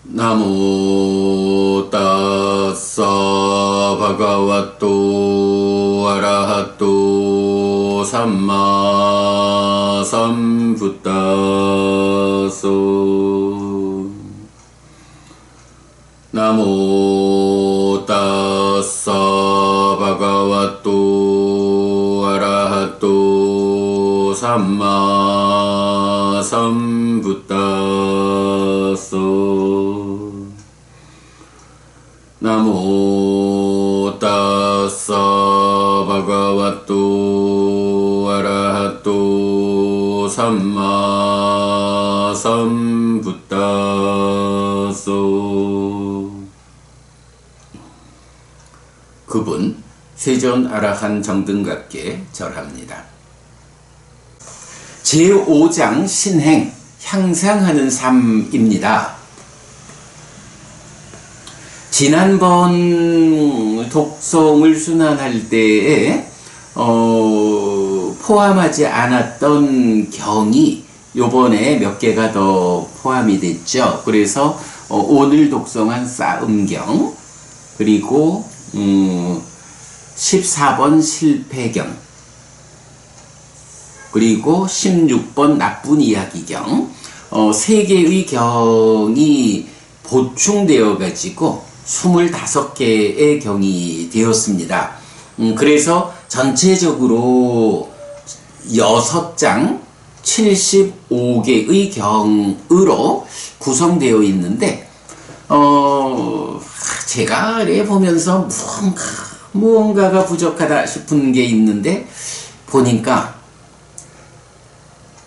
나모 따사 바가와토 아라하토 삼마 삼부타소. 나모 따사 바가와토 아라하토 삼마 삼부타소. 나모 따사 바가와토 아라하토 삼마 삼부타소. 그분 세존 아라한 정등갑께 절합니다. 제5장 신행 향상하는 삶입니다. 지난번 독송을 순환할 때에 포함하지 않았던 경이 요번에 몇 개가 더 포함이 됐죠. 그래서 오늘 독송한 싸움경, 그리고 14번 실패경, 그리고 16번 나쁜 이야기경, 3개의 경이 보충되어 가지고 25개의 경이 되었습니다. 그래서 전체적으로 6장 75개의 경으로 구성되어 있는데, 제가 보면서 무언가가 부족하다 싶은 게 있는데, 보니까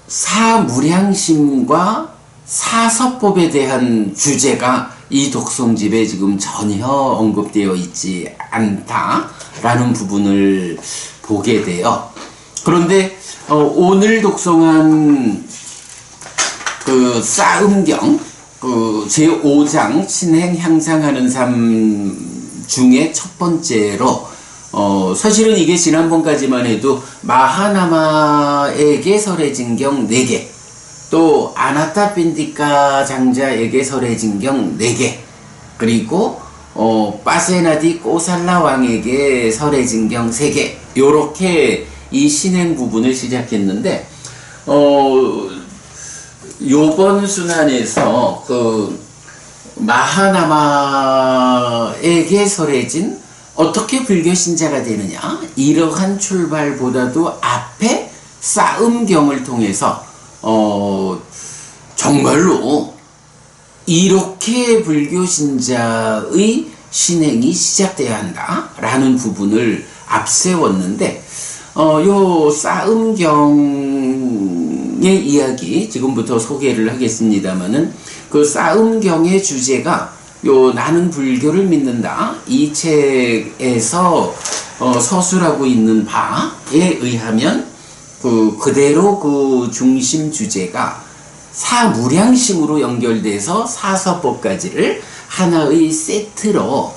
사무량심과 사서법에 대한 주제가 이 독송집에 지금 전혀 언급되어 있지 않다라는 부분을 보게 돼요. 그런데 오늘 독송한 그 싸움경, 그 제5장 신행 향상하는 삶 중에 첫 번째로, 사실은 이게 지난번까지만 해도 마하나마에게 설해진 경 4개, 또 아나타핀디카 장자에게 설해진 경 4개, 그리고 빠세나디 꼬살라 왕에게 설해진 경 3개, 요렇게 이 신행 부분을 시작했는데, 요번 순환에서 그 마하나마에게 설해진 어떻게 불교 신자가 되느냐, 이러한 출발보다도 앞에 싸움경을 통해서 정말로 이렇게 불교 신자의 신행이 시작돼야 한다라는 부분을 앞세웠는데, 요 싸움경의 이야기 지금부터 소개를 하겠습니다만은, 그 싸움경의 주제가 요 나는 불교를 믿는다 이 책에서 서술하고 있는 바에 의하면 그대로 그 중심 주제가 사무량심으로 연결돼서 사서법까지를 하나의 세트로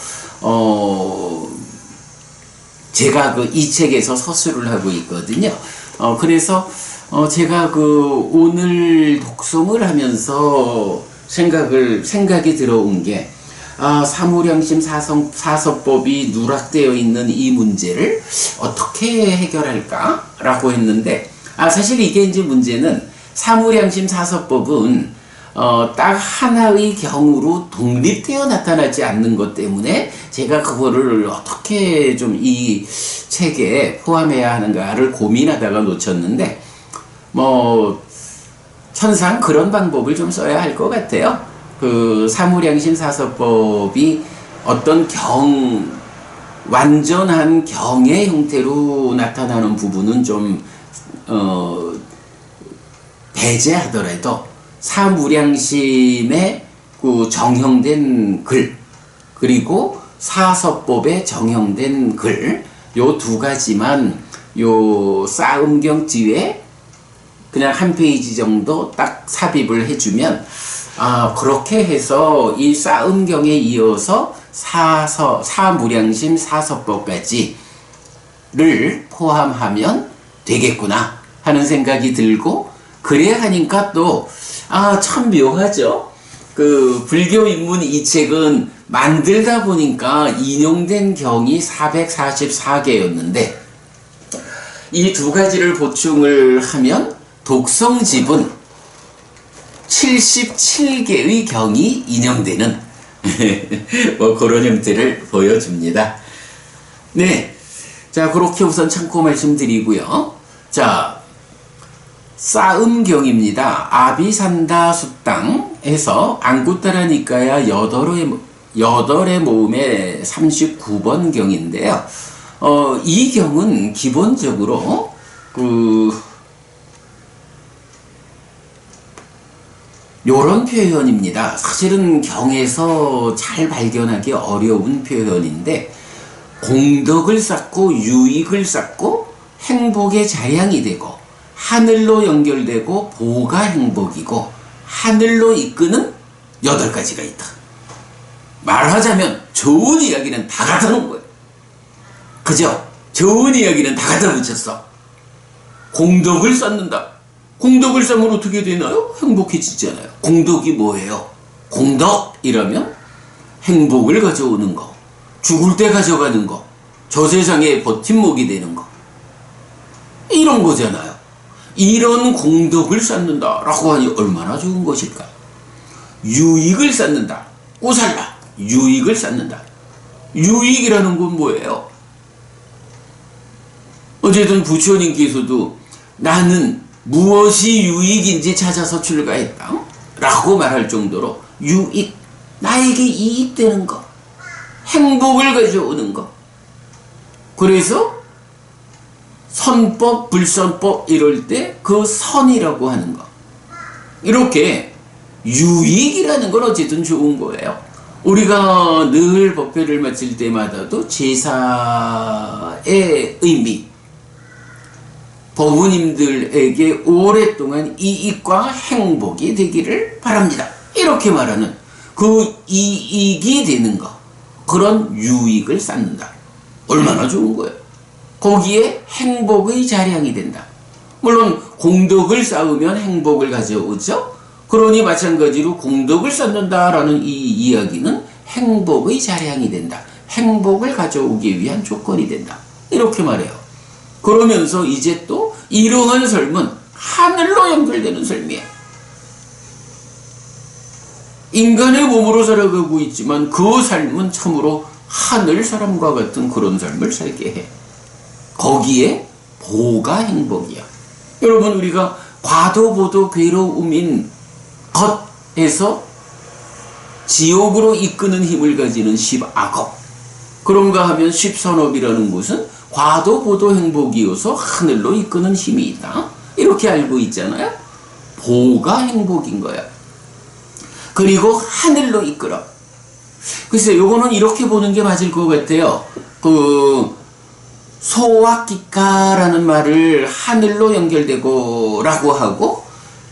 제가 그 이 책에서 서술을 하고 있거든요. 그래서 제가 그 오늘 독송을 하면서 생각이 들어온 게, 사무량심 사서법이 누락되어 있는 이 문제를 어떻게 해결할까? 라고 했는데, 사실 이게 이제 문제는 사무량심 사서법은 딱 하나의 경우로 독립되어 나타나지 않는 것 때문에 제가 그거를 어떻게 좀 이 책에 포함해야 하는가를 고민하다가 놓쳤는데, 천상 그런 방법을 좀 써야 할 것 같아요. 그 사무량심 사서법이 어떤 완전한 경의 형태로 나타나는 부분은 좀 배제하더라도 사무량심의 그 정형된 글, 그리고 사서법에 정형된 글, 요 두 가지만 요 싸움경 뒤에 그냥 한 페이지 정도 딱 삽입을 해주면, 그렇게 해서 이 싸움경에 이어서 사무량심 사서법까지를 포함하면 되겠구나 하는 생각이 들고, 그래야 하니까 또 참 묘하죠. 그 불교 입문 이 책은 만들다 보니까 인용된 경이 444개였는데 이 두 가지를 보충을 하면 독성집은 77개의 경이 인용되는 뭐 그런 형태를 보여줍니다. 네. 자, 그렇게 우선 참고 말씀드리고요. 자, 싸움경입니다. 아비산다 수땅에서 안구따라 니까야 여덟의 모음의 39번 경인데요. 이 경은 기본적으로 요런 표현입니다. 사실은 경에서 잘 발견하기 어려운 표현인데 공덕을 쌓고 유익을 쌓고 행복의 자량이 되고 하늘로 연결되고 보가 행복이고 하늘로 이끄는 8가지가 있다. 말하자면 좋은 이야기는 다 갖다 놓은 거예요. 그죠? 좋은 이야기는 다 갖다 붙였어. 공덕을 쌓는다. 공덕을 쌓으면 어떻게 되나요? 행복해지잖아요. 공덕이 뭐예요? 공덕이라면 행복을 가져오는 거, 죽을 때 가져가는 거, 저 세상에 버팀목이 되는 거, 이런 거잖아요. 이런 공덕을 쌓는다라고 하니 얼마나 좋은 것일까? 유익을 쌓는다. 꼬살라. 유익을 쌓는다. 유익이라는 건 뭐예요? 어쨌든 부처님께서도 나는 무엇이 유익인지 찾아서 출가했다 라고 말할 정도로 유익, 나에게 이익되는 것, 행복을 가져오는 것. 그래서 선법, 불선법 이럴 때 그 선이라고 하는 거. 이렇게 유익이라는 건 어쨌든 좋은 거예요. 우리가 늘 법회를 마칠 때마다도 제사의 의미, 법우님들에게 오랫동안 이익과 행복이 되기를 바랍니다. 이렇게 말하는 그 이익이 되는 거, 그런 유익을 쌓는다. 얼마나 좋은 거예요. 거기에 행복의 자량이 된다. 물론 공덕을 쌓으면 행복을 가져오죠. 그러니 마찬가지로 공덕을 쌓는다라는 이 이야기는 행복의 자량이 된다. 행복을 가져오기 위한 조건이 된다. 이렇게 말해요. 그러면서 이제 또 이러한 삶은 하늘로 연결되는 삶이에요. 인간의 몸으로 살아가고 있지만 그 삶은 참으로 하늘 사람과 같은 그런 삶을 살게 해. 거기에 보가 행복이야. 여러분, 우리가 과도보도 괴로움인 것에서 지옥으로 이끄는 힘을 가지는 십악업, 그런가 하면 십선업이라는 것은 과도보도 행복이어서 하늘로 이끄는 힘이 있다. 이렇게 알고 있잖아요. 보가 행복인 거야. 그리고 하늘로 이끌어. 글쎄, 요거는 이렇게 보는 게 맞을 것 같아요. 소와기가라는 말을 하늘로 연결되고 라고 하고,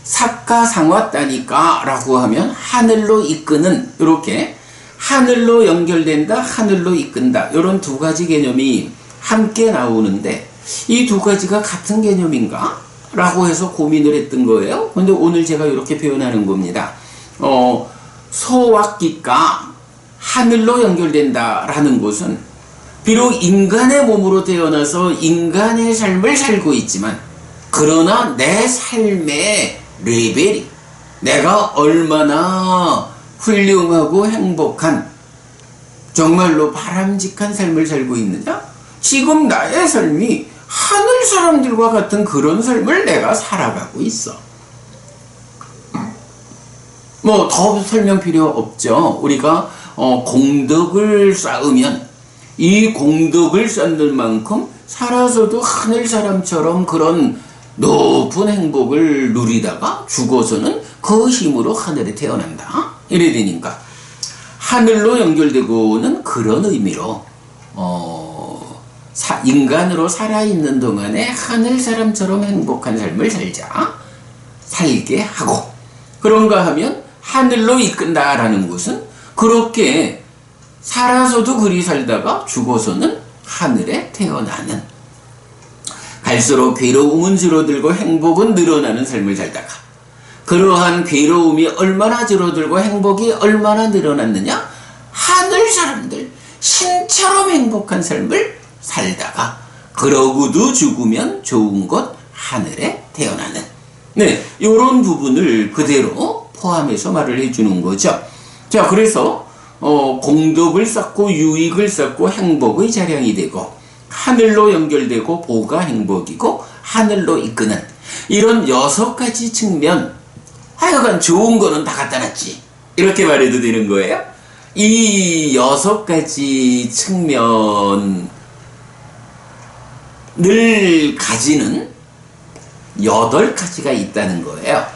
삭가상왔다니까 라고 하면 하늘로 이끄는, 이렇게 하늘로 연결된다, 하늘로 이끈다, 이런 두 가지 개념이 함께 나오는데 이 두 가지가 같은 개념인가? 라고 해서 고민을 했던 거예요. 근데 오늘 제가 이렇게 표현하는 겁니다. 소와기가 하늘로 연결된다 라는 것은 비록 인간의 몸으로 태어나서 인간의 삶을 살고 있지만, 그러나 내 삶의 레벨이, 내가 얼마나 훌륭하고 행복한, 정말로 바람직한 삶을 살고 있느냐? 지금 나의 삶이 하늘 사람들과 같은 그런 삶을 내가 살아가고 있어. 뭐 더 설명 필요 없죠. 우리가 공덕을 쌓으면 이 공덕을 쌓는 만큼 살아서도 하늘 사람처럼 그런 높은 행복을 누리다가 죽어서는 그 힘으로 하늘에 태어난다. 이래 되니까 하늘로 연결되고는 그런 의미로 인간으로 살아있는 동안에 하늘 사람처럼 행복한 삶을 살게 하고, 그런가 하면 하늘로 이끈다라는 것은 그렇게 살아서도 그리 살다가 죽어서는 하늘에 태어나는, 갈수록 괴로움은 줄어들고 행복은 늘어나는 삶을 살다가 그러한 괴로움이 얼마나 줄어들고 행복이 얼마나 늘어났느냐? 하늘 사람들, 신처럼 행복한 삶을 살다가 그러고도 죽으면 좋은 곳 하늘에 태어나는, 네, 요런 부분을 그대로 포함해서 말을 해주는 거죠. 자, 그래서 공덕을 쌓고 유익을 쌓고 행복의 자량이 되고 하늘로 연결되고 보가 행복이고 하늘로 이끄는 이런 6가지 측면, 하여간 좋은 거는 다 갖다 놨지, 이렇게 말해도 되는 거예요. 이 6가지 측면을 가지는 8가지가 있다는 거예요.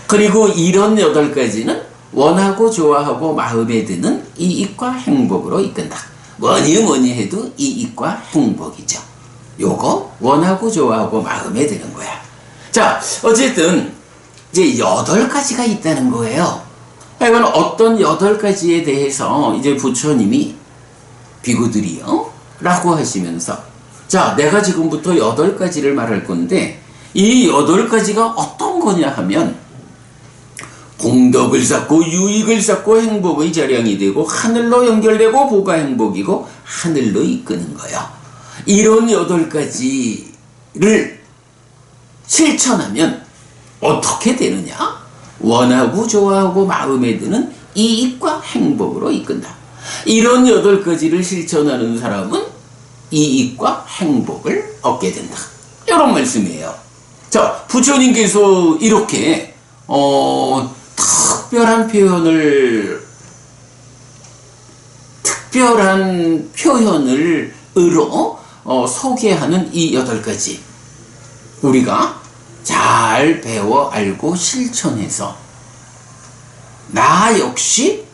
그리고 이런 8가지는 원하고 좋아하고 마음에 드는 이익과 행복으로 이끈다. 뭐니 해도 이익과 행복이죠. 요거 원하고 좋아하고 마음에 드는 거야. 자, 어쨌든 이제 8가지가 있다는 거예요. 이건 어떤 8가지에 대해서 이제 부처님이 비구들이요 라고 하시면서, 자, 내가 지금부터 8가지를 말할 건데 이 8가지가 어떤 거냐 하면, 공덕을 쌓고 유익을 쌓고 행복의 자량이 되고 하늘로 연결되고 보가 행복이고 하늘로 이끄는 거예요. 이런 8가지를 실천하면 어떻게 되느냐? 원하고 좋아하고 마음에 드는 이익과 행복으로 이끈다. 이런 8가지를 실천하는 사람은 이익과 행복을 얻게 된다. 이런 말씀이에요. 자, 부처님께서 이렇게 특별한 표현으로 소개하는 이 8가지 우리가 잘 배워 알고 실천해서 나 역시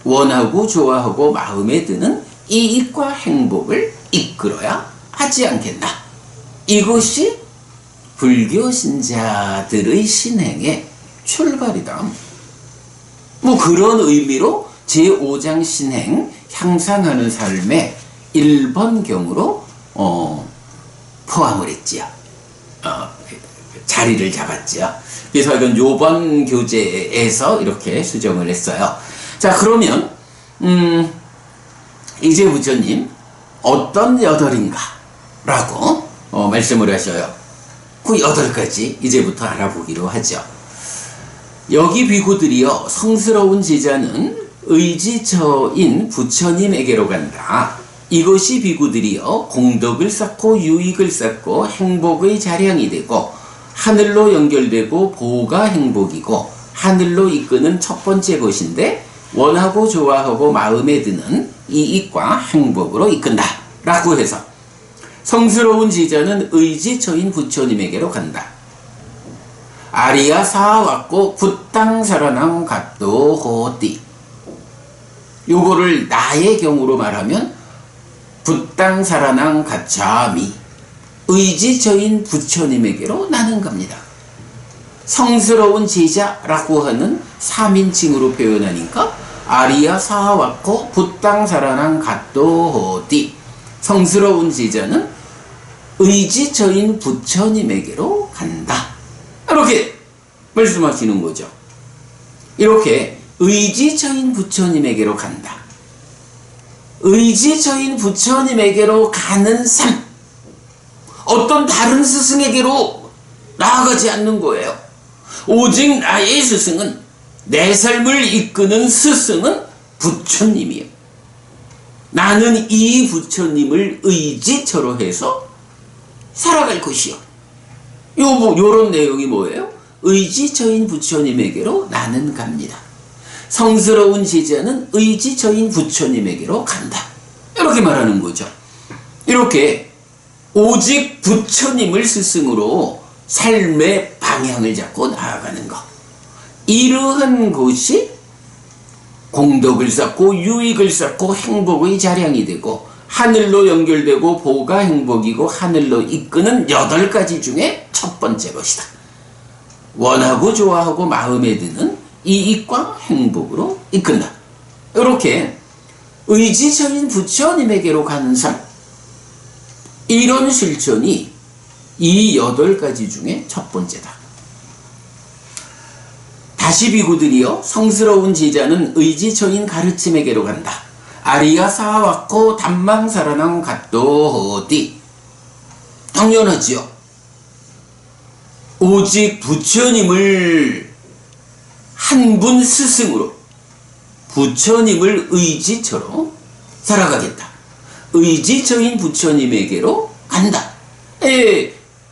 원하고 좋아하고 마음에 드는 이익과 행복을 이끌어야 하지 않겠나. 이것이 불교 신자들의 신행의 출발이다. 뭐 그런 의미로 제5장 신행 향상하는 삶의 1번경으로 포함을 했지요. 자리를 잡았지요. 그래서 이건 요번 교재에서 이렇게 수정을 했어요. 자, 그러면 이제 부처님 어떤 8인가 라고 말씀을 하셔요. 그 8가지 이제부터 알아보기로 하죠. 여기 비구들이여, 성스러운 제자는 의지처인 부처님에게로 간다. 이것이 비구들이여 공덕을 쌓고 유익을 쌓고 행복의 자량이 되고 하늘로 연결되고 보가 행복이고 하늘로 이끄는 첫 번째 것인데 원하고 좋아하고 마음에 드는 이익과 행복으로 이끈다 라고 해서, 성스러운 제자는 의지처인 부처님에게로 간다. 아리야 사왔고 굿땅 사라낭 갓도 호띠. 요거를 나의 경우로 말하면 굿땅 사라낭 갓자미. 의지처인 부처님에게로 나는 갑니다. 성스러운 제자라고 하는 3인칭으로 표현하니까 아리야 사왔고 굿땅 사라낭 갓도 호띠. 성스러운 제자는 의지처인 부처님에게로 간다. 이렇게 말씀하시는 거죠. 이렇게 의지처인 부처님에게로 간다. 의지처인 부처님에게로 가는 삶. 어떤 다른 스승에게로 나아가지 않는 거예요. 오직 나의 스승은, 내 삶을 이끄는 스승은 부처님이에요. 나는 이 부처님을 의지처로 해서 살아갈 것이요. 요런 내용이 뭐예요? 의지처인 부처님에게로 나는 갑니다. 성스러운 제자는 의지처인 부처님에게로 간다. 이렇게 말하는 거죠. 이렇게 오직 부처님을 스승으로 삶의 방향을 잡고 나아가는 것. 이러한 것이 공덕을 쌓고 유익을 쌓고 행복의 자량이 되고 하늘로 연결되고 보가 행복이고 하늘로 이끄는 8가지 중에 첫 번째 것이다. 원하고 좋아하고 마음에 드는 이익과 행복으로 이끈다. 이렇게 의지처인 부처님에게로 가는 삶, 이런 실천이 이 8가지 중에 첫 번째다. 40이구들이여 성스러운 제자는 의지처인 가르침에게로 간다. 아리야 사와코 담망사라낭 갓도호디. 당연하지요. 오직 부처님을 한 분 스승으로 부처님을 의지처로 살아가겠다. 의지처인 부처님에게로 간다.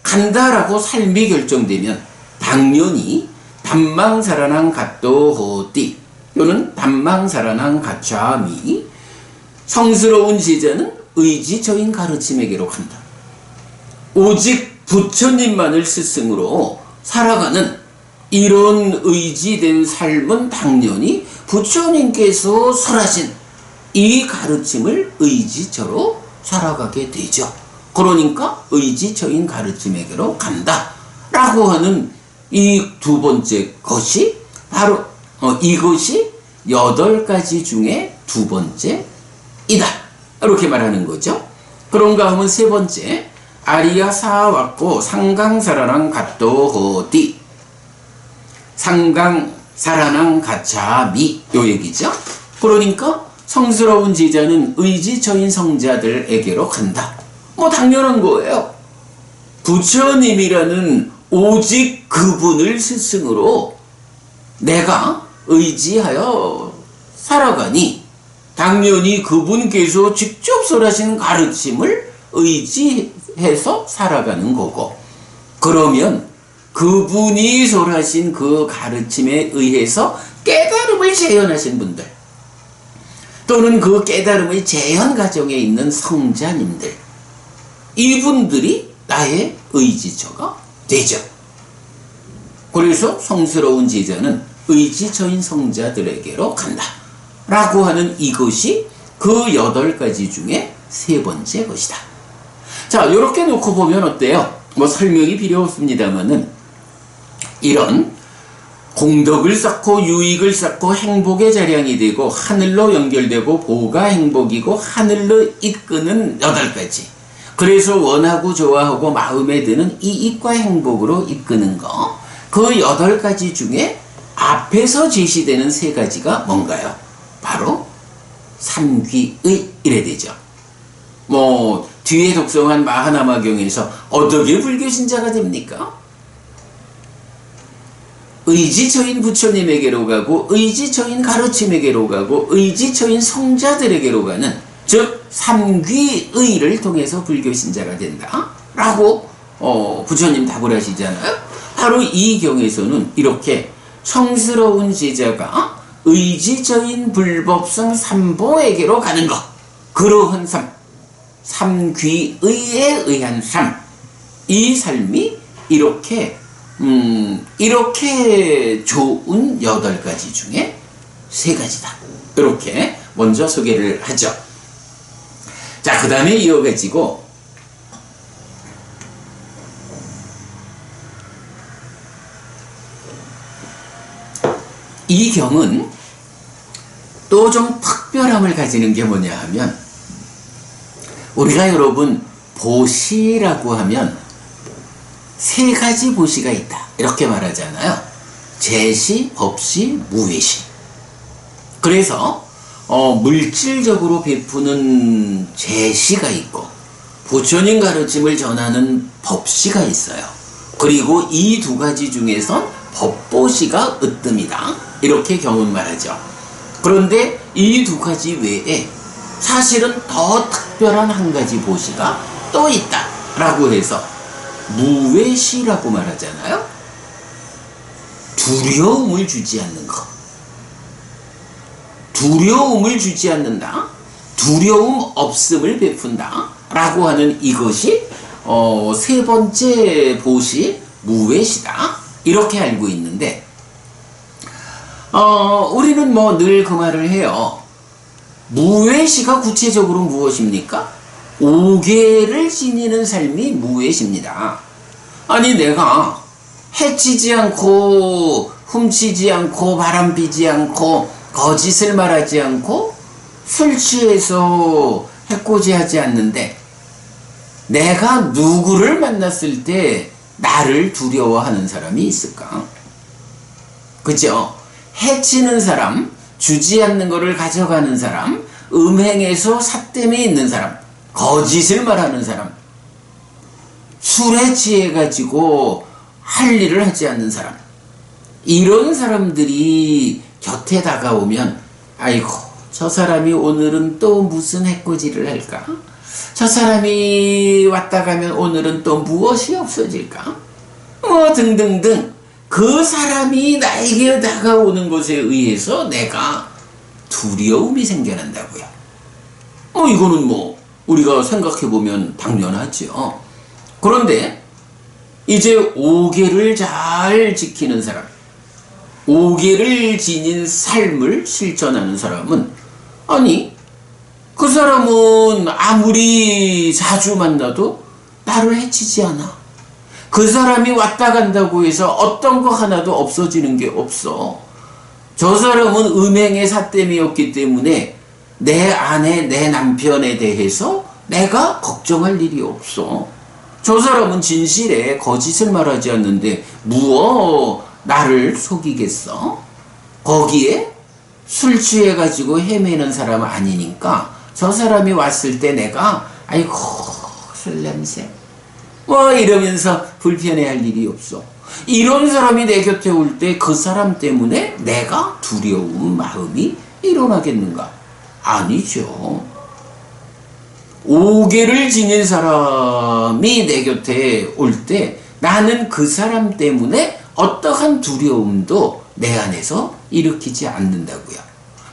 간다라고 삶이 결정되면 당연히 담망사라낭 갓도호디 또는 담망사라낭 가차미 성스러운 제자는 의지처인 가르침에게로 간다. 오직 부처님만을 스승으로 살아가는 이런 의지된 삶은 당연히 부처님께서 설하신 이 가르침을 의지처로 살아가게 되죠. 그러니까 의지처인 가르침에게로 간다 라고 하는 이 두 번째 것이 바로 이것이 8가지 중에 두 번째이다 이렇게 말하는 거죠. 그런가 하면 세 번째 아리야 사와코 상강사라랑 갓도호디 상강사라랑 가차미 요 얘기죠. 그러니까 성스러운 제자는 의지처인 성자들에게로 간다. 뭐 당연한 거예요. 부처님이라는 오직 그분을 스승으로 내가 의지하여 살아가니 당연히 그분께서 직접 설하신 가르침을 의지해서 살아가는 거고, 그러면 그분이 설하신 그 가르침에 의해서 깨달음을 재현하신 분들 또는 그 깨달음의 재현 과정에 있는 성자님들, 이분들이 나의 의지처가 되죠. 그래서 성스러운 제자는 의지처인 성자들에게로 간다 라고 하는 이것이 그 8가지 중에 세 번째 것이다. 자, 이렇게 놓고 보면 어때요? 뭐 설명이 필요 없습니다만은 이런 공덕을 쌓고 유익을 쌓고 행복의 자량이 되고 하늘로 연결되고 보가 행복이고 하늘로 이끄는 8가지, 그래서 원하고 좋아하고 마음에 드는 이익과 행복으로 이끄는 거, 그 8가지 중에 앞에서 제시되는 3가지가 뭔가요? 바로 삼귀의 이래 되죠. 뭐 뒤에 독성한 마하나마경에서 어떻게 불교신자가 됩니까? 의지처인 부처님에게로 가고 의지처인 가르침에게로 가고 의지처인 성자들에게로 가는, 즉 삼귀의를 통해서 불교신자가 된다 라고 부처님 답을 하시잖아요. 바로 이 경에서는 이렇게 성스러운 제자가 의지처인 불법성 삼보에게로 가는 것, 그러한 삶, 삼귀의에 의한 삶, 이 삶이 이렇게 좋은 8가지 중에 3가지다 이렇게 먼저 소개를 하죠. 자, 그 다음에 이어가지고 이 경은 또 좀 특별함을 가지는 게 뭐냐 하면, 우리가 여러분 보시라고 하면 3가지 보시가 있다 이렇게 말하잖아요. 제시, 법시, 무외시. 그래서 물질적으로 베푸는 제시가 있고 부처님 가르침을 전하는 법시가 있어요. 그리고 이 2가지 중에선 법보시가 으뜸이다 이렇게 경은 말하죠. 그런데 이 2가지 외에 사실은 더 특별한 한 가지 보시가 또 있다 라고 해서 무외시라고 말하잖아요. 두려움을 주지 않는 것, 두려움을 주지 않는다, 두려움 없음을 베푼다 라고 하는 이것이 3번째 보시 무외시다 이렇게 알고 있는데, 우리는 뭐 늘 그 말을 해요. 무외시가 구체적으로 무엇입니까? 5계를 지니는 삶이 무외시입니다. 아니 내가 해치지 않고 훔치지 않고 바람피지 않고 거짓을 말하지 않고 술 취해서 해코지하지 않는데 내가 누구를 만났을 때 나를 두려워하는 사람이 있을까? 그죠? 해치는 사람, 주지 않는 것을 가져가는 사람, 음행에서 삿됨이 있는 사람, 거짓을 말하는 사람, 술에 취해가지고 할 일을 하지 않는 사람, 이런 사람들이 곁에 다가오면 아이고 저 사람이 오늘은 또 무슨 해코지를 할까? 저 사람이 왔다 가면 오늘은 또 무엇이 없어질까? 뭐 등등등 그 사람이 나에게 다가오는 것에 의해서 내가 두려움이 생겨난다고요. 이거는 뭐 우리가 생각해보면 당연하죠. 그런데 이제 오계를 잘 지키는 사람, 오계를 지닌 삶을 실천하는 사람은 아니 그 사람은 아무리 자주 만나도 나를 해치지 않아. 그 사람이 왔다 간다고 해서 어떤 거 하나도 없어지는 게 없어. 저 사람은 음행의 삿됨이었기 때문에 내 아내, 내 남편에 대해서 내가 걱정할 일이 없어. 저 사람은 진실에 거짓을 말하지 않는데 무엇 나를 속이겠어? 거기에 술 취해가지고 헤매는 사람 아니니까 저 사람이 왔을 때 내가 아이고 술 냄새 뭐 이러면서 불편해할 일이 없어. 이런 사람이 내 곁에 올 때 그 사람 때문에 내가 두려운 마음이 일어나겠는가? 아니죠. 오계를 지닌 사람이 내 곁에 올 때 나는 그 사람 때문에 어떠한 두려움도 내 안에서 일으키지 않는다고요.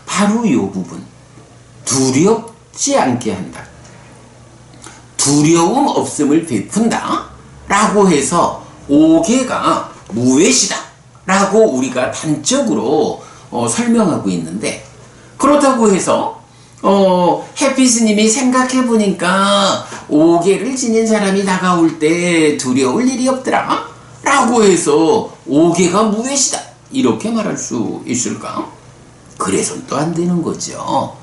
바로 이 부분. 두렵지 않게 한다. 두려움 없음을 베푼다 라고 해서 오계가 무외시다 라고 우리가 단적으로 설명하고 있는데, 그렇다고 해서 해피스님이 생각해보니까 오계를 지닌 사람이 다가올 때 두려울 일이 없더라 라고 해서 오계가 무외시다 이렇게 말할 수 있을까? 그래서는 또 안 되는 거죠.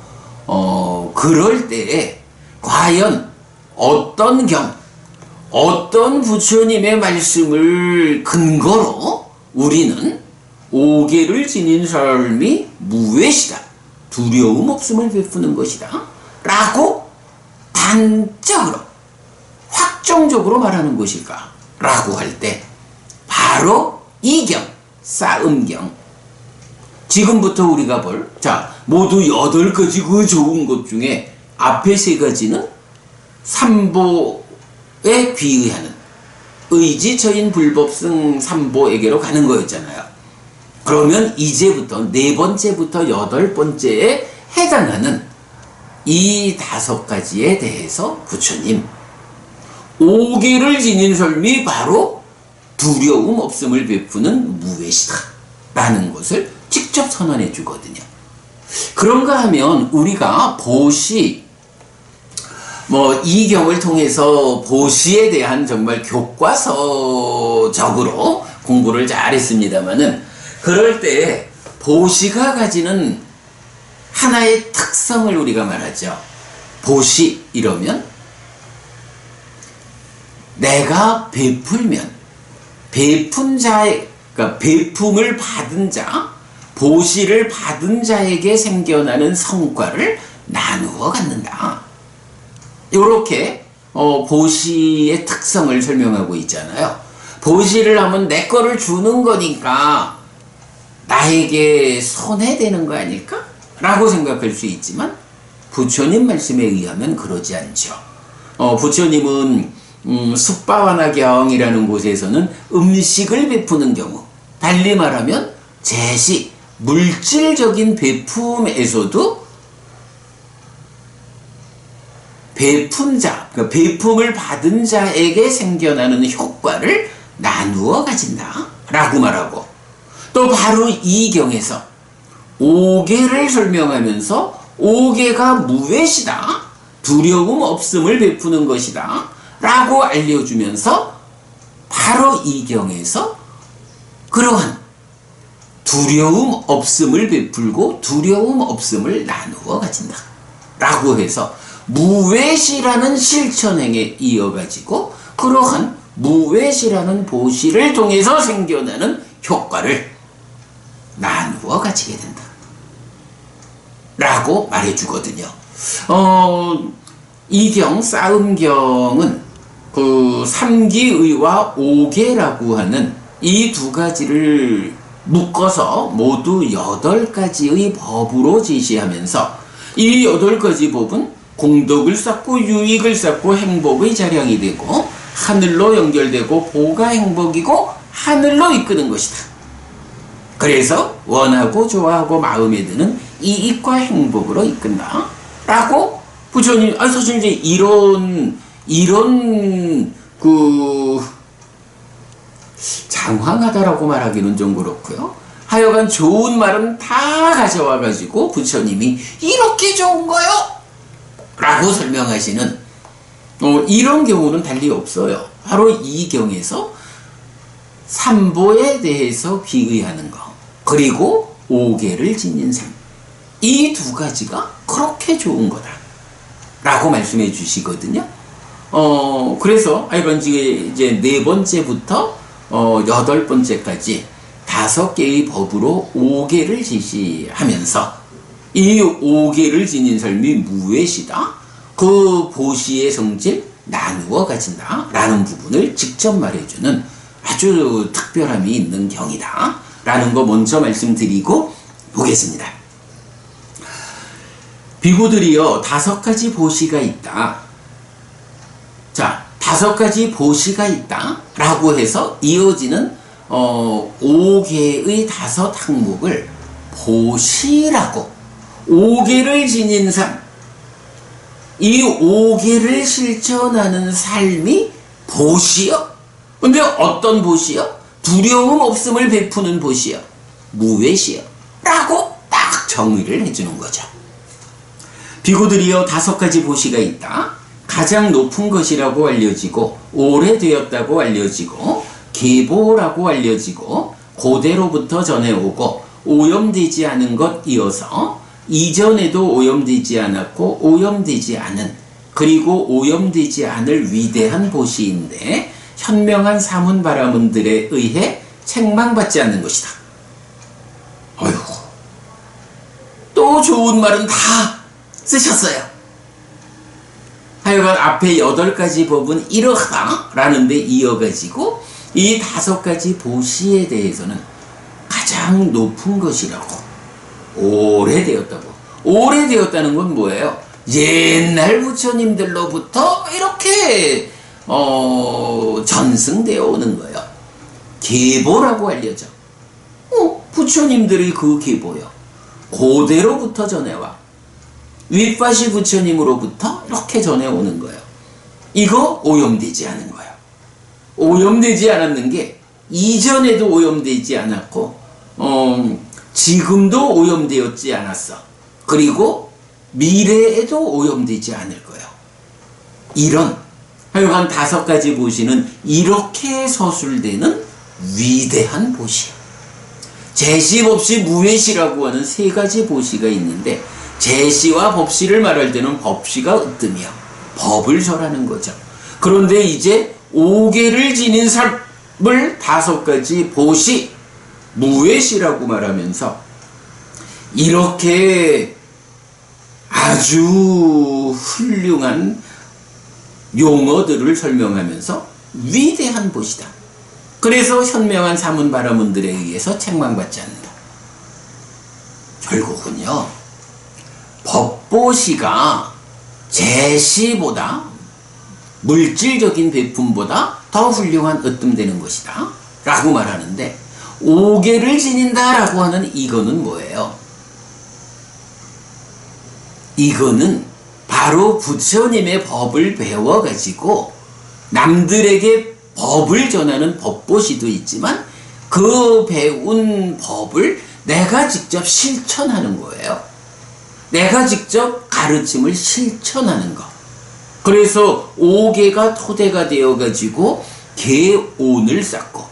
그럴 때 과연 어떤 어떤 부처님의 말씀을 근거로 우리는 오계를 지닌 삶이 무외시다, 두려움 없음을 베푸는 것이다 라고 단적으로 확정적으로 말하는 것일까 라고 할 때 바로 이경, 싸움경. 지금부터 우리가 모두 8가지 그 좋은 것 중에 앞에 3가지는 삼보에 귀의하는 의지, 처인, 불법승 삼보에게로 가는 거였잖아요. 그러면 이제부터 4번째부터 8번째에 해당하는 이 5가지에 대해서 부처님 오계를 지닌 삶이 바로 두려움 없음을 베푸는 무외시다 라는 것을 직접 선언해 주거든요. 그런가 하면 우리가 보시, 이 경을 통해서 보시에 대한 정말 교과서적으로 공부를 잘 했습니다만은, 그럴 때 보시가 가지는 하나의 특성을 우리가 말하죠. 보시 이러면 내가 베풀면 베푼 자의, 그러니까 베품을 받은 자, 보시를 받은 자에게 생겨나는 성과를 나누어 갖는다. 이렇게 보시의 특성을 설명하고 있잖아요. 보시를 하면 내 거를 주는 거니까 나에게 손해되는 거 아닐까? 라고 생각할 수 있지만 부처님 말씀에 의하면 그러지 않죠. 부처님은 숙바와나경이라는 곳에서는 음식을 베푸는 경우, 달리 말하면 제시, 물질적인 베품에서도 베푼 자, 그러니까 베품을 받은 자에게 생겨나는 효과를 나누어 가진다 라고 말하고, 또 바로 이 경에서 오계를 설명하면서 오계가 무외시다, 두려움 없음을 베푸는 것이다 라고 알려주면서 바로 이 경에서 그러한 두려움 없음을 베풀고 두려움 없음을 나누어 가진다 라고 해서 무외시라는 실천행에 이어가지고 그러한 무외시라는 보시를 통해서 생겨나는 효과를 나누어 가지게 된다. 라고 말해주거든요. 이경, 싸움경은 그 삼기의와 오계라고 하는 이 두 가지를 묶어서 모두 8가지의 법으로 제시하면서 이 8가지 법은 공덕을 쌓고 유익을 쌓고 행복의 자량이 되고 하늘로 연결되고 보가 행복이고 하늘로 이끄는 것이다. 그래서 원하고 좋아하고 마음에 드는 이익과 행복으로 이끈다. 라고 부처님, 사실 이제 이런 장황하다라고 말하기는 좀 그렇고요. 하여간 좋은 말은 다 가져와가지고 부처님이 이렇게 좋은 거요! 라고 설명하시는 이런 경우는 달리 없어요. 바로 이 경에서 삼보에 대해서 귀의하는 거, 그리고 오계를 지닌 삶, 이 두 가지가 그렇게 좋은 거다 라고 말씀해 주시거든요. 그래서 이제 4번째부터 8번째까지 5개의 법으로 오계를 제시하면서 이 오계를 지닌 삶이 무엇이다? 그 보시의 성질 나누어 가진다 라는 부분을 직접 말해주는 아주 특별함이 있는 경이다 라는 거 먼저 말씀드리고 보겠습니다. 비구들이여 5가지 보시가 있다. 자, 5가지 보시가 있다 라고 해서 이어지는 5개의 5 항목을 보시라고, 5개를 지닌 삶, 이 5개를 실천하는 삶이 보시여. 근데 어떤 보시여? 두려움 없음을 베푸는 보시여, 무외시여 라고 딱 정의를 해주는 거죠. 비구들이여 5가지 보시가 있다. 가장 높은 것이라고 알려지고 오래되었다고 알려지고 계보라고 알려지고 고대로부터 전해오고 오염되지 않은 것 이어서 이전에도 오염되지 않았고 오염되지 않은, 그리고 오염되지 않을 위대한 보시인데 현명한 사문바라문들에 의해 책망받지 않는 것이다. 어휴, 또 좋은 말은 다 쓰셨어요. 하여간 앞에 8가지 법은 이러하다 라는 데 이어가지고 이 5가지 보시에 대해서는 가장 높은 것이라고, 오래되었다고. 오래되었다는 건 뭐예요? 옛날 부처님들로부터 이렇게 전승되어 오는 거예요. 계보라고 알려져. 부처님들의 그 계보요. 고대로부터 전해와 윗바시 부처님으로부터 이렇게 전해오는 거예요. 이거 오염되지 않은 거예요. 오염되지 않았는 게 이전에도 오염되지 않았고 지금도 오염되었지 않았어. 그리고 미래에도 오염되지 않을 거예요. 이런 하여간 5가지 보시는 이렇게 서술되는 위대한 보시, 제시법시 무외시라고 하는 3가지 보시가 있는데 제시와 법시를 말할 때는 법시가 으뜸이야. 법을 절하는 거죠. 그런데 이제 5개를 지닌 삶을 5가지 보시 무외시라고 말하면서 이렇게 아주 훌륭한 용어들을 설명하면서 위대한 보시다. 그래서 현명한 사문바라문들에 의해서 책망받지 않는다. 결국은요, 법보시가 제시보다, 물질적인 베품보다 더 훌륭한 으뜸되는 것이다 라고 말하는데, 5개를 지닌다 라고 하는 이거는 뭐예요? 이거는 바로 부처님의 법을 배워가지고 남들에게 법을 전하는 법보시도 있지만 그 배운 법을 내가 직접 실천하는 거예요. 내가 직접 가르침을 실천하는 거. 그래서 5개가 토대가 되어가지고 계온을 쌓고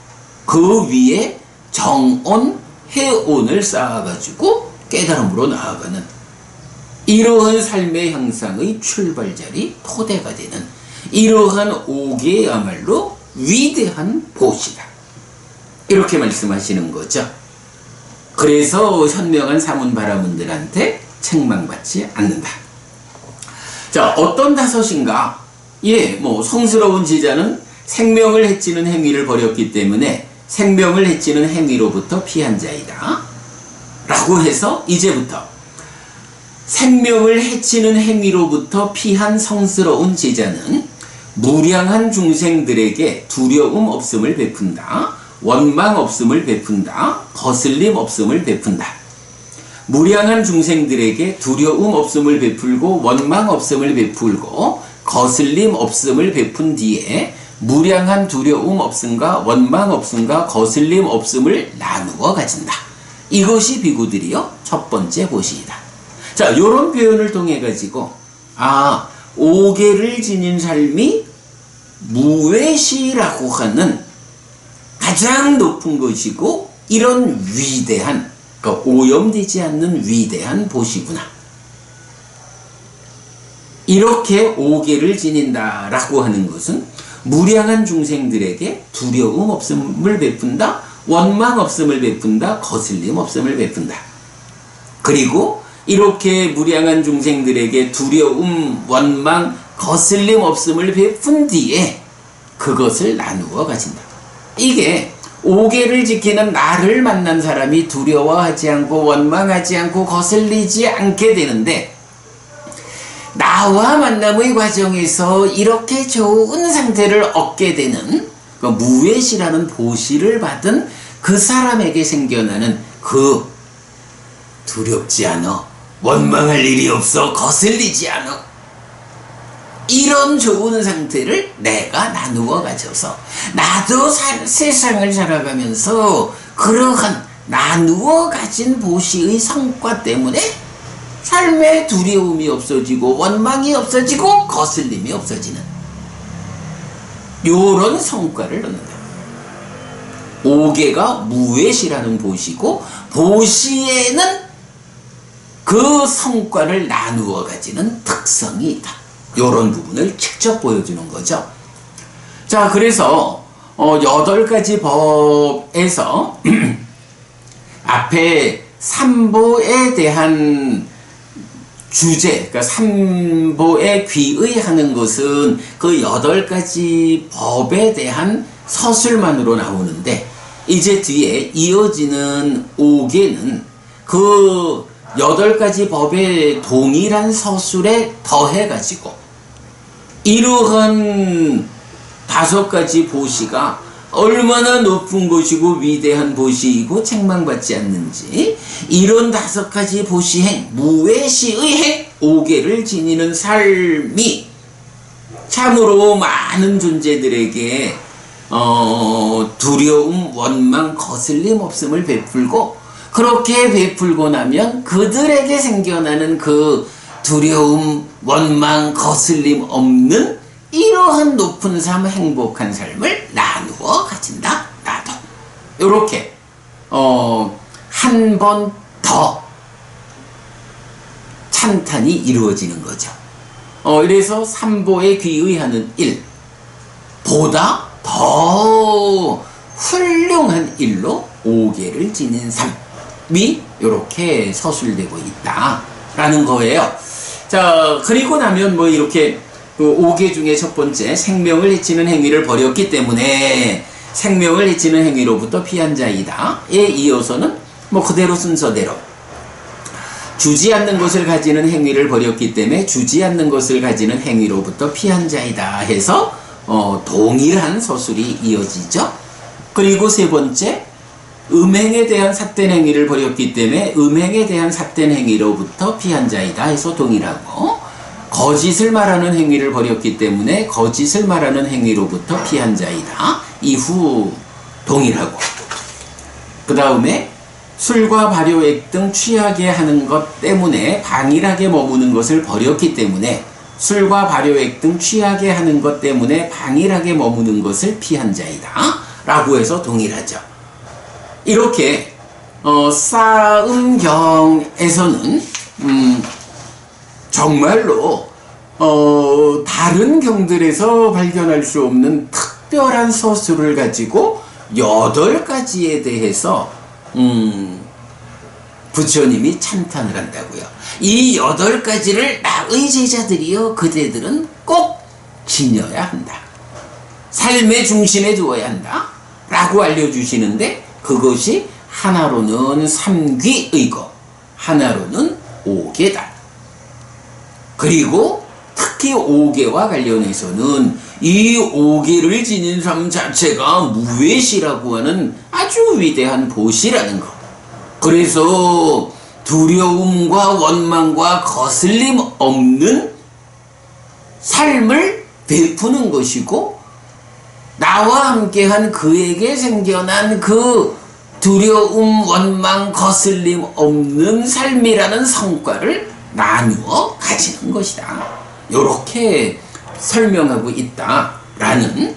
그 위에 정온, 해온을 쌓아가지고 깨달음으로 나아가는 이러한 삶의 향상의 출발자리, 토대가 되는 이러한 5개야말로 위대한 보시다. 이렇게 말씀하시는 거죠. 그래서 현명한 사문바라문들한테 책망받지 않는다. 자, 어떤 다섯인가? 뭐 성스러운 제자는 생명을 해치는 행위를 벌였기 때문에 생명을 해치는 행위로부터 피한 자이다 라고 해서 이제부터 생명을 해치는 행위로부터 피한 성스러운 제자는 무량한 중생들에게 두려움 없음을 베푼다, 원망 없음을 베푼다, 거슬림 없음을 베푼다. 무량한 중생들에게 두려움 없음을 베풀고 원망 없음을 베풀고 거슬림 없음을 베푼 뒤에 무량한 두려움 없음과 원망 없음과 거슬림 없음을 나누어 가진다. 이것이 비구들이요 첫 번째 보시이다. 자, 요런 표현을 통해 가지고 오계를 지닌 삶이 무외시라고 하는 가장 높은 것이고 이런 위대한, 그러니까 오염되지 않는 위대한 보시구나. 이렇게 오계를 지닌다라고 하는 것은 무량한 중생들에게 두려움 없음을 베푼다, 원망 없음을 베푼다, 거슬림 없음을 베푼다. 그리고 이렇게 무량한 중생들에게 두려움, 원망, 거슬림 없음을 베푼 뒤에 그것을 나누어 가진다. 이게 오계를 지키는 나를 만난 사람이 두려워하지 않고 원망하지 않고 거슬리지 않게 되는데, 나와 만남의 과정에서 이렇게 좋은 상태를 얻게 되는 그 무외시라는 보시를 받은 그 사람에게 생겨나는 그 두렵지 않아, 원망할 일이 없어, 거슬리지 않아, 이런 좋은 상태를 내가 나누어 가져서 나도 세상을 살아가면서 그러한 나누어 가진 보시의 성과 때문에 삶에 두려움이 없어지고 원망이 없어지고 거슬림이 없어지는 요런 성과를 얻는다. 오계가 무외시라는 보시고 보시에는 그 성과를 나누어 가지는 특성이 있다. 요런 부분을 직접 보여주는 거죠. 자, 그래서 8가지 법에서 앞에 삼보에 대한 주제, 그러니까 삼보에 귀의하는 것은 그 8가지 법에 대한 서술만으로 나오는데, 이제 뒤에 이어지는 5개는 그 8가지 법의 동일한 서술에 더해가지고 이러한 5가지 보시가 얼마나 높은 것이고 위대한 보시이고 책망받지 않는지, 이런 5가지 보시행, 무외시의 행, 5개를 지니는 삶이 참으로 많은 존재들에게 두려움, 원망, 거슬림 없음을 베풀고, 그렇게 베풀고 나면 그들에게 생겨나는 그 두려움, 원망, 거슬림 없는 이러한 높은 삶, 행복한 삶을 나누어 가진다. 나도 요렇게 한 번 더 찬탄이 이루어지는 거죠. 이래서 삼보에 귀의하는 일 보다 더 훌륭한 일로 5개를 지닌 삶이 요렇게 서술되고 있다라는 거예요. 자, 그리고 나면 뭐 이렇게 그 5개 중에 첫 번째, 생명을 해치는 행위를 벌였기 때문에 생명을 해치는 행위로부터 피한 자이다에 이어서는 뭐 그대로 순서대로 주지 않는 것을 가지는 행위를 벌였기 때문에 주지 않는 것을 가지는 행위로부터 피한 자이다 해서 동일한 서술이 이어지죠. 그리고 세 번째, 음행에 대한 삿된 행위를 벌였기 때문에 음행에 대한 삿된 행위로부터 피한 자이다 해서 동일하고, 거짓을 말하는 행위를 벌였기 때문에 거짓을 말하는 행위로부터 피한 자이다 이후 동일하고, 그 다음에 술과 발효액 등 취하게 하는 것 때문에 방일하게 머무는 것을 벌였기 때문에 술과 발효액 등 취하게 하는 것 때문에 방일하게 머무는 것을 피한 자이다 라고 해서 동일하죠. 이렇게 싸움경에서는 정말로 다른 경들에서 발견할 수 없는 특별한 서술을 가지고 8가지에 대해서 부처님이 찬탄을 한다고요. 이 8가지를 나의 제자들이여 그대들은 꼭 지녀야 한다. 삶의 중심에 두어야 한다. 라고 알려주시는데 그것이 하나로는 삼귀의거, 하나로는 오계다. 그리고 특히 오계와 관련해서는 이 오계를 지닌 삶 자체가 무외시라고 하는 아주 위대한 보시라는 것. 그래서 두려움과 원망과 거슬림 없는 삶을 베푸는 것이고 나와 함께한 그에게 생겨난 그 두려움, 원망, 거슬림 없는 삶이라는 성과를 나누어 가지는 것이다. 이렇게 설명하고 있다라는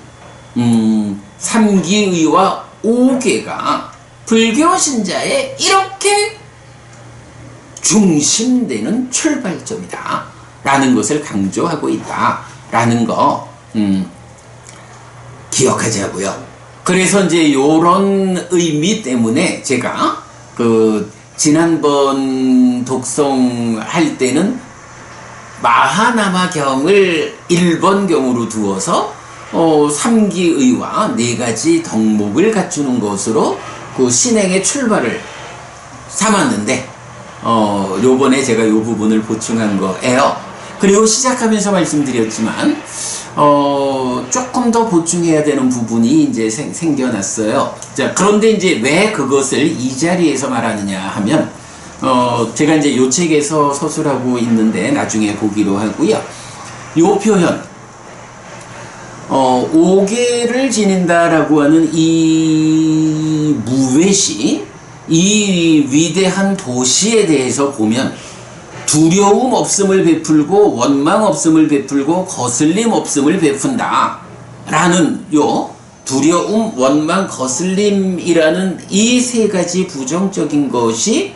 삼기의와 오계가 불교 신자의 이렇게 중심되는 출발점이다 라는 것을 강조하고 있다 라는 거 기억하자고요. 그래서 이제 요런 의미 때문에 제가 지난번 독송할 때는 마하나마경을 1번경으로 두어서 삼기의와 4가지 덕목을 갖추는 것으로 그 신행의 출발을 삼았는데 요번에 제가 요 부분을 보충한 거예요. 그리고 시작하면서 말씀드렸지만 조금 더 보충해야 되는 부분이 이제 생겨났어요. 자, 그런데 이제 왜 그것을 이 자리에서 말하느냐 하면 제가 이제 요 책에서 서술하고 있는데 나중에 보기로 하고요. 요 표현 오계를 지닌다라고 하는 이 무외시, 이 위대한 도시에 대해서 보면 두려움 없음을 베풀고 원망 없음을 베풀고 거슬림 없음을 베푼다 라는 요 두려움, 원망, 거슬림이라는 이 3가지 부정적인 것이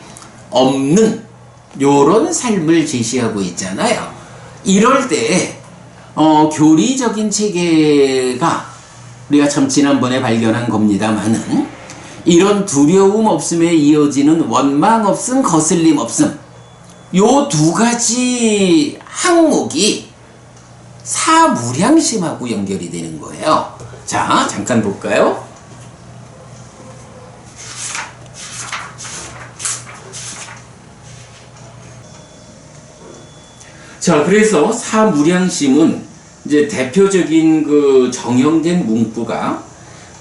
없는 요런 삶을 제시하고 있잖아요. 이럴 때 교리적인 체계가 우리가 참 지난번에 발견한 겁니다만은 이런 두려움 없음에 이어지는 원망 없음, 거슬림 없음 요 2가지 항목이 사무량심하고 연결이 되는 거예요. 자, 잠깐 볼까요? 자, 그래서 사무량심은 이제 대표적인 그 정형된 문구가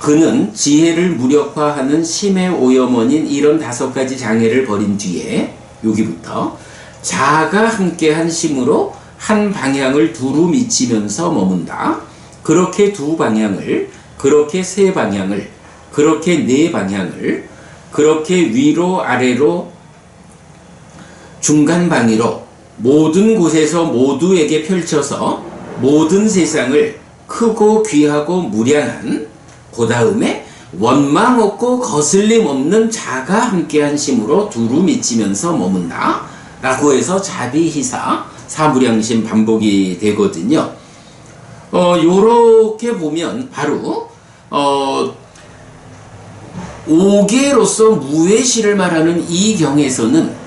그는 지혜를 무력화하는 심의 오염원인 이런 5가지 장애를 버린 뒤에 여기부터 자가 함께한 심으로 한 방향을 두루 미치면서 머문다. 그렇게 2방향을, 그렇게 3방향을, 그렇게 4방향을, 그렇게 위로 아래로 중간 방위로 모든 곳에서 모두에게 펼쳐서 모든 세상을 크고 귀하고 무량한 그 다음에 원망 없고 거슬림 없는 자가 함께한 심으로 두루 미치면서 머문다 라고 해서 자비희사 사무량심 반복이 되거든요. 요렇게 보면 바로 오계로서 무외시를 말하는 이 경에서는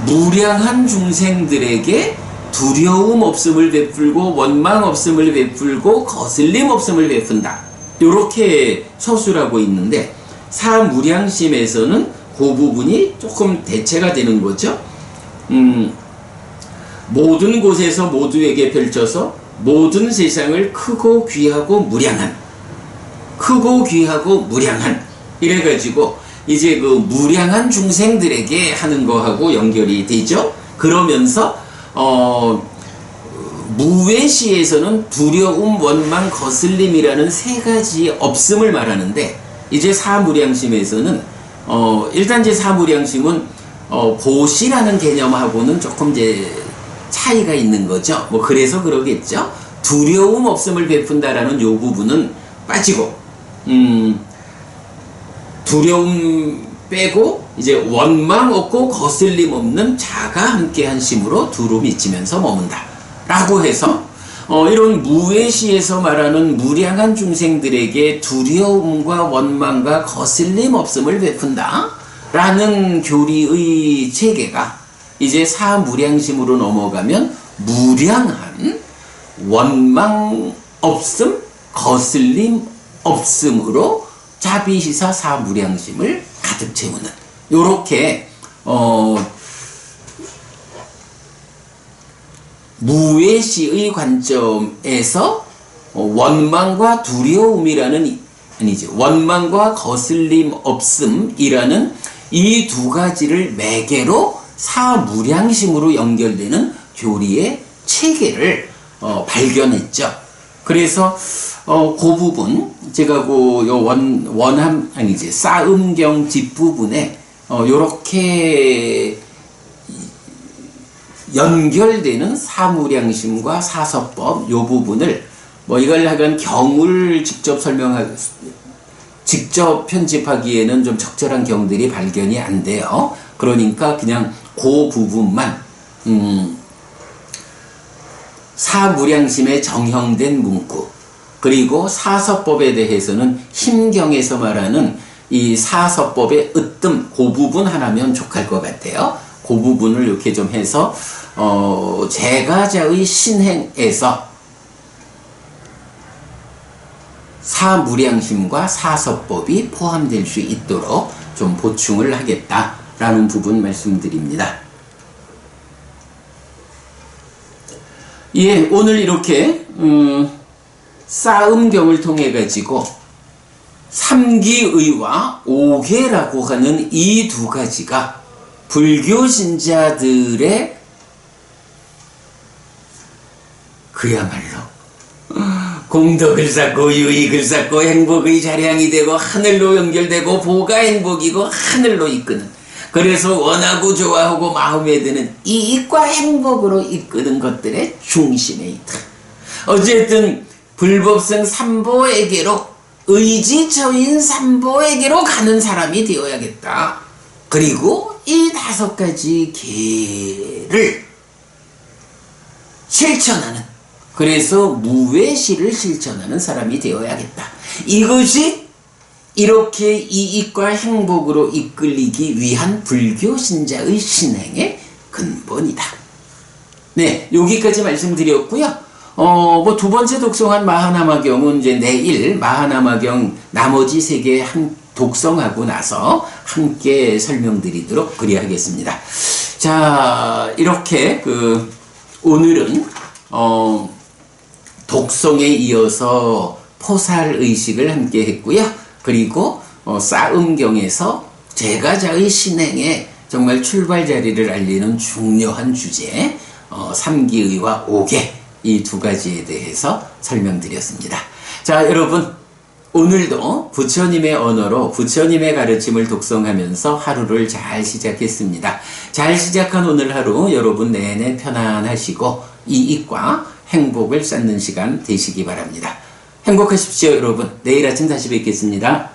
무량한 중생들에게 두려움 없음을 베풀고 원망 없음을 베풀고 거슬림 없음을 베푼다. 요렇게 서술하고 있는데 사무량심에서는 그 부분이 조금 대체가 되는 거죠. 모든 곳에서 모두에게 펼쳐서 모든 세상을 크고 귀하고 무량한 이래가지고 이제 그 무량한 중생들에게 하는 거하고 연결이 되죠. 그러면서 무외시에서는 두려움, 원망, 거슬림이라는 3가지 없음을 말하는데 이제 사무량심에서는 일단 이제 사무량심은 보시라는 개념하고는 조금 이제 차이가 있는 거죠. 뭐 그래서 그러겠죠. 두려움 없음을 베푼다라는 요 부분은 빠지고 두려움 빼고 이제 원망 없고 거슬림 없는 자가 함께한 심으로 두루 미치면서 머문다 라고 해서 이런 무외시에서 말하는 무량한 중생들에게 두려움과 원망과 거슬림 없음을 베푼다 라는 교리의 체계가 이제 사무량심으로 넘어가면 무량한 원망 없음, 거슬림 없음으로 자비시사 사무량심을 가득 채우는 요렇게 무외시의 관점에서 원망과 두려움이라는 아니지 원망과 거슬림 없음이라는 이 두 가지를 매개로 사무량심으로 연결되는 교리의 체계를 발견했죠. 그래서 그 부분 제가 원함 아니지 싸움경 뒷부분에 요렇게 연결되는 사무량심과 사서법 요 부분을 이걸 하여간 경을 직접 편집하기에는 좀 적절한 경들이 발견이 안 돼요. 그러니까 그냥 그 부분만 사무량심에 정형된 문구, 그리고 사서법에 대해서는 힘경에서 말하는 이 사서법의 으뜸 그 부분 하나면 족할 것 같아요. 그 부분을 이렇게 좀 해서 제가자의 신행에서 사무량심과 사서법이 포함될 수 있도록 좀 보충을 하겠다라는 부분 말씀드립니다. 예, 오늘 이렇게 싸움경을 통해 가지고 삼기의와 오계라고 하는 이 두 가지가 불교 신자들의 그야말로 공덕을 쌓고 유익을 쌓고 행복의 자량이 되고 하늘로 연결되고 보가 행복이고 하늘로 이끄는, 그래서 원하고 좋아하고 마음에 드는 이익과 행복으로 이끄는 것들의 중심에 있다. 어쨌든 불법성 삼보에게로 의지처인 삼보에게로 가는 사람이 되어야겠다. 그리고 이 5가지 계를 실천하는, 그래서 무외시를 실천하는 사람이 되어야겠다. 이것이 이렇게 이익과 행복으로 이끌리기 위한 불교 신자의 신행의 근본이다. 네, 여기까지 말씀드렸고요. 두 번째 독송한 마하나마경은 이제 내일 마하나마경 나머지 3개 독송하고 나서 함께 설명드리도록 그리하겠습니다. 자, 이렇게 오늘은 독송에 이어서 포살의식을 함께 했고요. 그리고 싸움경에서 제가자의 신행의 정말 출발자리를 알리는 중요한 주제 삼기의와 오계, 이 2가지에 대해서 설명드렸습니다. 자, 여러분 오늘도 부처님의 언어로 부처님의 가르침을 독송하면서 하루를 잘 시작했습니다. 잘 시작한 오늘 하루 여러분 내내 편안하시고 이익과 행복을 쌓는 시간 되시기 바랍니다. 행복하십시오, 여러분. 내일 아침 다시 뵙겠습니다.